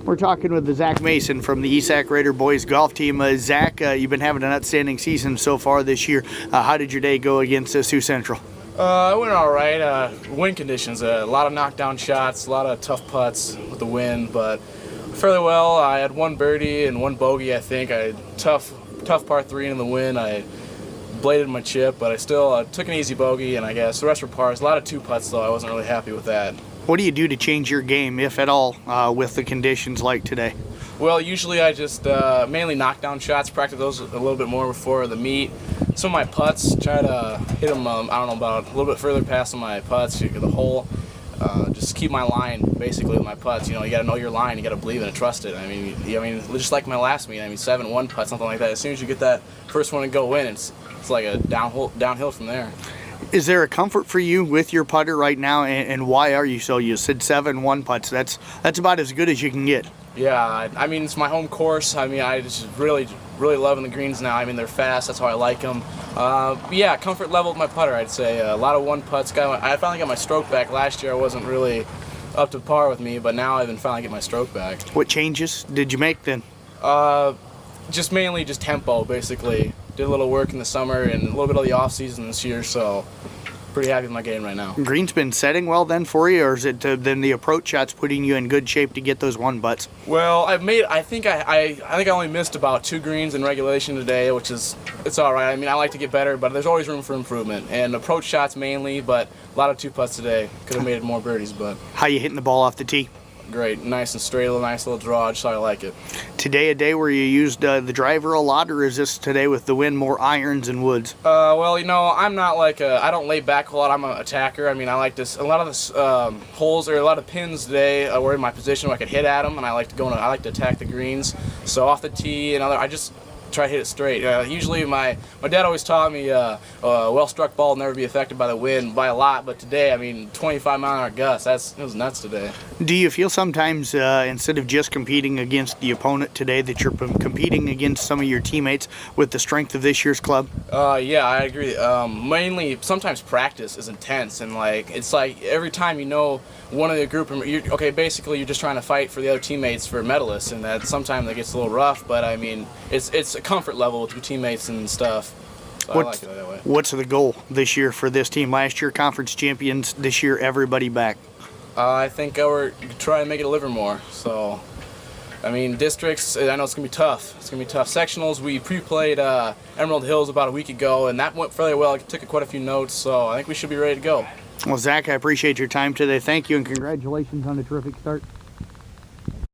We're talking with Zach Mason from the Esac Raider boys golf team. Zach, you've been having an outstanding season so far this year. How did your day go against Sioux Central? It went all right. Wind conditions, a lot of knockdown shots, a lot of tough putts with the wind, but fairly well. I had one birdie and one bogey, I think. I had tough par 3 in the wind. I bladed my chip, but I still took an easy bogey, and I guess the rest were pars. A lot of 2 putts, though. I wasn't really happy with that. What do you do to change your game, if at all, with the conditions like today? Well, usually I just mainly knockdown shots, practice those a little bit more before the meet. Some of my putts, try to hit them, I don't know, about a little bit further past my putts, the hole. Just keep my line, basically, with my putts. You know, you got to know your line, you got to believe it and trust it. I mean, just like my last meet, 7-1 putt, something like that. As soon as you get that first one to go in, it's like a downhill from there. Is there a comfort for you with your putter right now, and why are you so? You said 7-1 putts. That's about as good as you can get. Yeah, I mean, it's my home course. I mean, I just really loving the greens now. I mean, they're fast. That's how I like them. Yeah, comfort level with my putter, I'd say. A lot of 1 putts. I finally got my stroke back. Last year I wasn't really up to par with me, but now I've been finally getting my stroke back. What changes did you make then? Just mainly just tempo, basically. Did a little work in the summer and a little bit of the off season this year, so pretty happy with my game right now. Green's been setting well then for you, or is it then the approach shot's putting you in good shape to get those 1 putts? Well, I think I only missed about 2 greens in regulation today, which is, it's all right. I mean, I like to get better, but there's always room for improvement. And approach shots mainly, but a lot of 2 putts today. Could have made it more birdies, but. How you hitting the ball off the tee? Great, nice and straight, a nice little draw, just how I like it. Today a day where you used the driver a lot, or is this today with the wind more irons and woods? Well, you know, I'm not like I don't lay back a lot. I'm an attacker. I mean, I like this. A lot of this holes or a lot of pins today were in my position where I could hit at them, and I like to attack the greens. So off the tee and I just try to hit it straight. Usually my dad always taught me well-struck ball will never be affected by the wind by a lot, but today, I mean, 25-mile-an-hour gusts, it was nuts today. Do you feel sometimes instead of just competing against the opponent today that you're competing against some of your teammates with the strength of this year's club? Yeah, I agree. Mainly, sometimes practice is intense, and it's like every time you know one of the group, basically you're just trying to fight for the other teammates for medalists, and that sometimes that gets a little rough, but I mean, it's a comfort level with your teammates and stuff. So I like it that way. What's the goal this year for this team? Last year, conference champions. This year, everybody back. I think we're trying to make it a Livermore. So, I mean, districts, I know it's going to be tough. It's going to be tough. Sectionals, we pre-played Emerald Hills about a week ago, and that went fairly well. I took quite a few notes, so I think we should be ready to go. Well, Zach, I appreciate your time today. Thank you, and congratulations on a terrific start.